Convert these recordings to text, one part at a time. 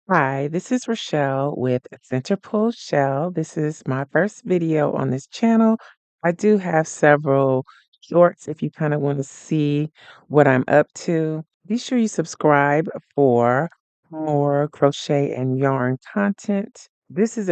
Hi, this is Rachelle with Centerpool Shell. This is my first video on this channel. I do have several shorts if you kind of want to see what I'm up to. Be sure you subscribe for more crochet and yarn content. This is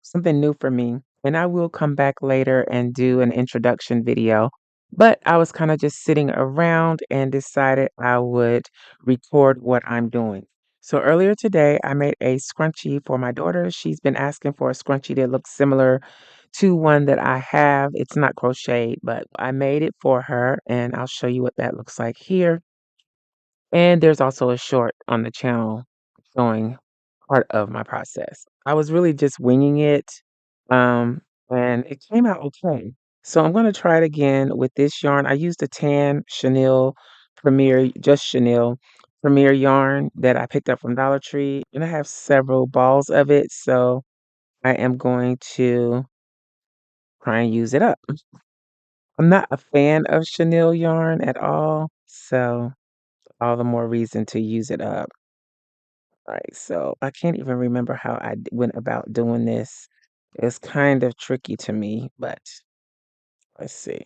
something new for me, and I will come back later and do an introduction video. But I was kind of just sitting around and decided I would record what I'm doing. So earlier today, I made a scrunchie for my daughter. She's been asking for a scrunchie that looks similar to one that I have. It's not crocheted, but I made it for her, and I'll show you what that looks like here. And there's also a short on the channel showing part of my process. I was really just winging it, um, and it came out okay. So I'm going to try it again with this yarn. I used a tan chenille Premier, just chenille Premier yarn that I picked up from Dollar Tree, and I have several balls of it, so I am going to try and use it up. I'm not a fan of chenille yarn at all, so all the more reason to use it up. All right, so I can't even remember how went about doing this. It's kind of tricky to me, but let's see.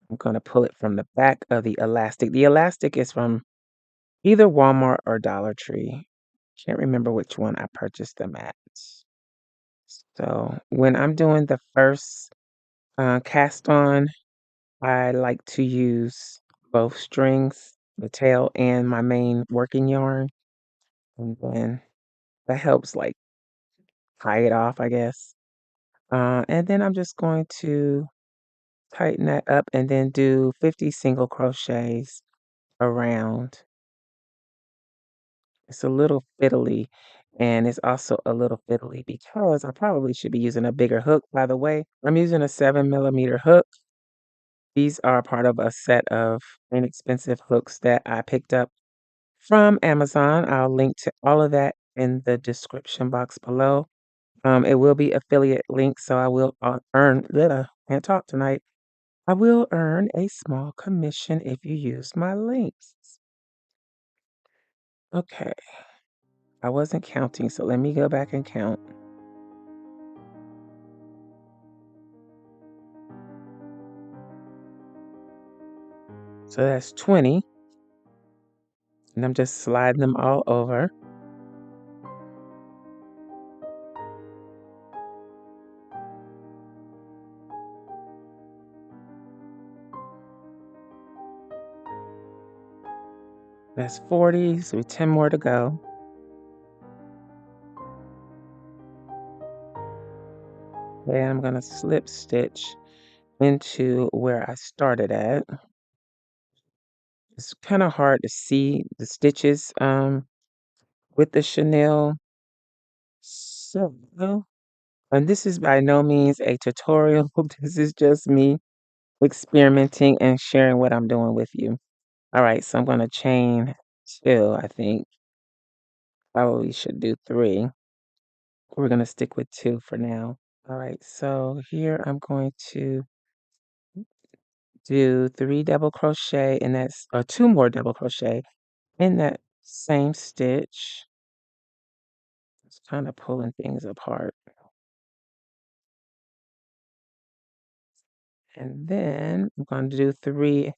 I'm going to pull it from the back of the elastic. The elastic is from either Walmart or Dollar Tree. Can't remember which one I purchased them at. So when I'm doing the first cast on, I like to use both strings, the tail, and my main working yarn. And then that helps like tie it off, I guess. And then I'm just going to tighten that up and then do 50 single crochets around. It's a little fiddly, and it's also a little fiddly because I probably should be using a bigger hook. By the way, I'm using a 7mm hook. These are part of a set of inexpensive hooks that I picked up from Amazon. I'll link to all of that in the description box below. It will be affiliate links, so I will earn, can't talk tonight. I will earn a small commission if you use my links. Okay, I wasn't counting, so let me go back and count. So that's 20, and I'm just sliding them all over. That's 40, so 10 more to go. Then I'm gonna slip stitch into where I started at. It's kind of hard to see the stitches with the chenille. So, and this is by no means a tutorial. This is just me experimenting and sharing what I'm doing with you. All right, so I'm going to chain 2, I think. Probably should do 3. We're going to stick with 2 for now. All right, so here I'm going to do 3 double crochet, and that's, or 2 more double crochet in that same stitch. It's kind of pulling things apart. And then I'm going to do 3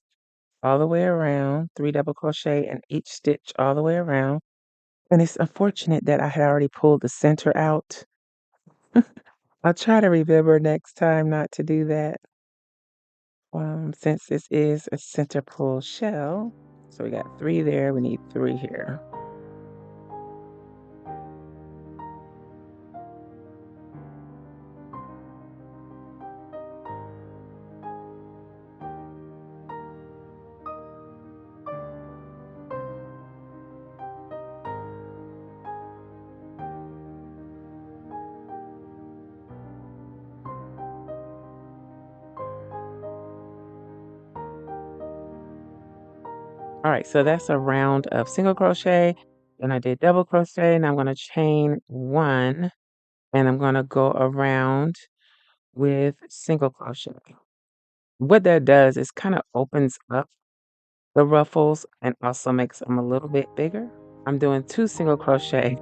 all the way around, 3 double crochet in each stitch all the way around. And it's unfortunate that I had already pulled the center out. I'll try to remember next time not to do that. Since this is a center pull shell, so we got 3 there, we need 3 here. All right, so that's a round of single crochet, and I did double crochet, and I'm going to chain 1, and I'm going to go around with single crochet. What that does is kind of opens up the ruffles and also makes them a little bit bigger. I'm doing 2 single crochet.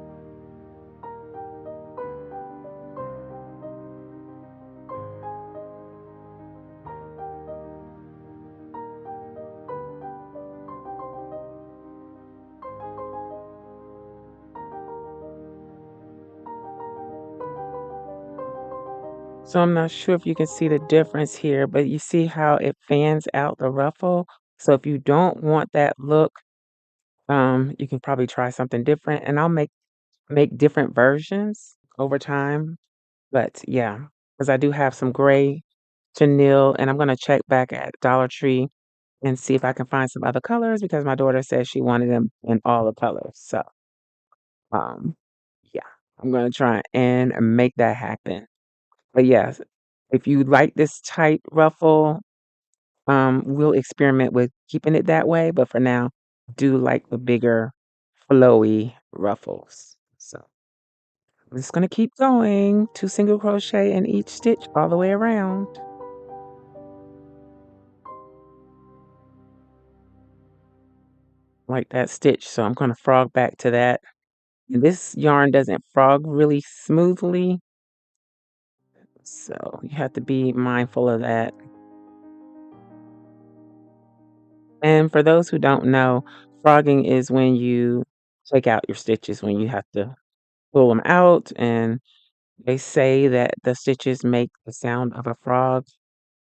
So I'm not sure if you can see the difference here, but you see how it fans out the ruffle? So if you don't want that look, you can probably try something different, and I'll make different versions over time. But yeah, because I do have some gray chenille, and I'm gonna check back at Dollar Tree and see if I can find some other colors because my daughter says she wanted them in all the colors. So, um, yeah, I'm gonna try and make that happen. But yes, if you like this tight ruffle, we'll experiment with keeping it that way. But for now, do like the bigger, flowy ruffles. So I'm just gonna keep going. 2 single crochet in each stitch all the way around. Like that stitch. So I'm gonna frog back to that. And this yarn doesn't frog really smoothly, so you have to be mindful of that. And for those who don't know, frogging is when you take out your stitches, when you have to pull them out, and they say that the stitches make the sound of a frog.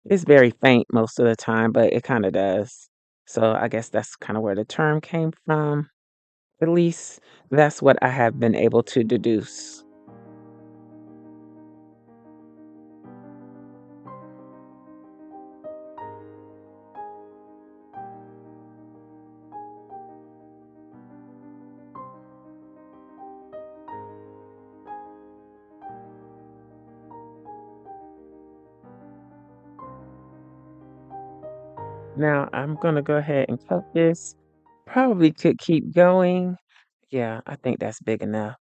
It's very faint most of the time, but it kinda does. So I guess that's kinda where the term came from. At least that's what I have been able to deduce. Now I'm gonna go ahead and cut this. Probably could keep going. Yeah, I think that's big enough.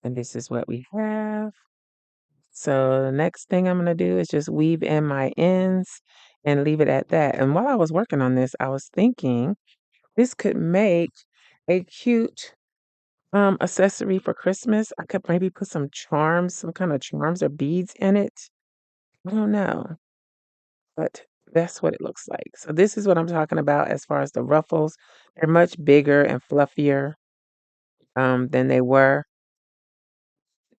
And this is what we have. So the next thing I'm gonna do is just weave in my ends and leave it at that. And while I was working on this, I was thinking this could make a cute accessory for Christmas. I could maybe put some charms, some kind of charms or beads in it. I don't know, but that's what it looks like. So this is what I'm talking about as far as the ruffles. They're much bigger and fluffier than they were.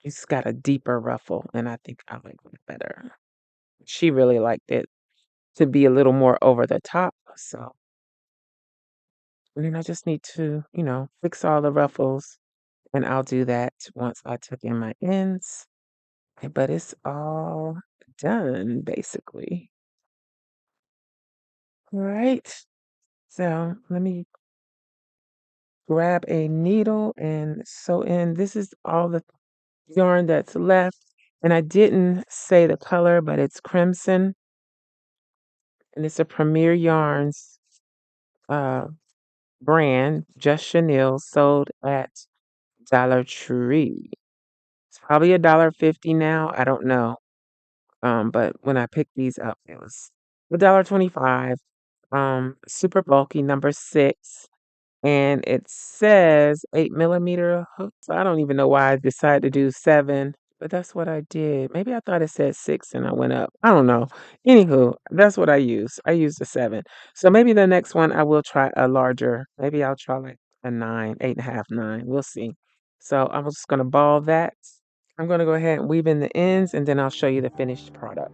It's got a deeper ruffle, and I think I like it better. She really liked it to be a little more over the top. So, and then I just need to, fix all the ruffles, and I'll do that once I tuck in my ends. But it's all done, basically. All right. So let me grab a needle and sew in. This is all the yarn that's left. And I didn't say the color, but it's crimson. And it's a Premier Yarns uh, brand, just chenille, sold at Dollar Tree. It's probably $1.50 now. I don't know. But when I picked these up, it was $1.25. Super bulky, number 6. And it says 8 millimeter hook. So I don't even know why I decided to do 7, but that's what I did. Maybe I thought it said 6 and I went up. I don't know. Anywho, that's what I use. I used a 7. So maybe the next one I will try a larger. Maybe I'll try like a 9, 8.5, 9. We'll see. So I'm just gonna ball that. I'm gonna go ahead and weave in the ends and then I'll show you the finished product.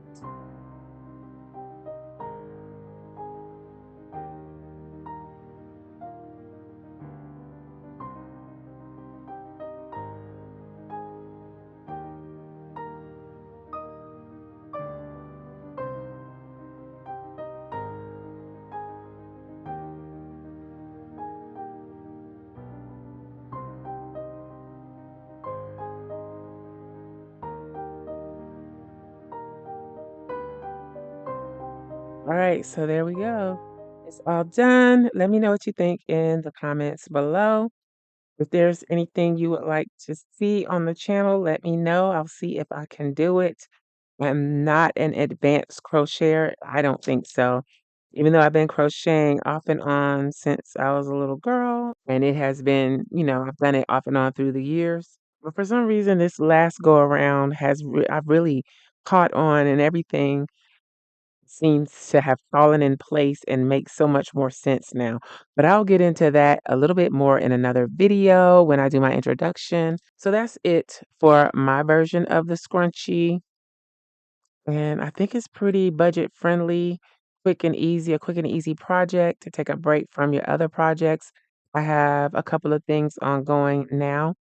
All right, so there we go. It's all done. Let me know what you think in the comments below. If there's anything you would like to see on the channel, let me know. I'll see if I can do it. I'm not an advanced crocheter. I don't think so. Even though I've been crocheting off and on since I was a little girl, and it has been, I've done it off and on through the years. But for some reason, this last go around I've really caught on, and everything seems to have fallen in place and makes so much more sense now. But I'll get into that a little bit more in another video when I do my introduction. So that's it for my version of the scrunchie. And I think it's pretty budget friendly, a quick and easy project to take a break from your other projects. I have a couple of things ongoing now,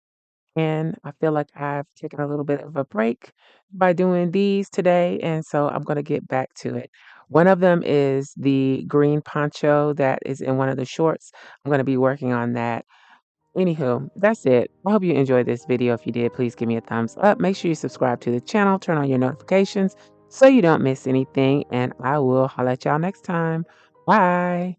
and I feel like I've taken a little bit of a break by doing these today, and so I'm going to get back to it. One of them is the green poncho that is in one of the shorts. I'm going to be working on that. Anywho, that's it. I hope you enjoyed this video. If you did, please give me a thumbs up. Make sure you subscribe to the channel, turn on your notifications so you don't miss anything, and I will holla at y'all next time. Bye.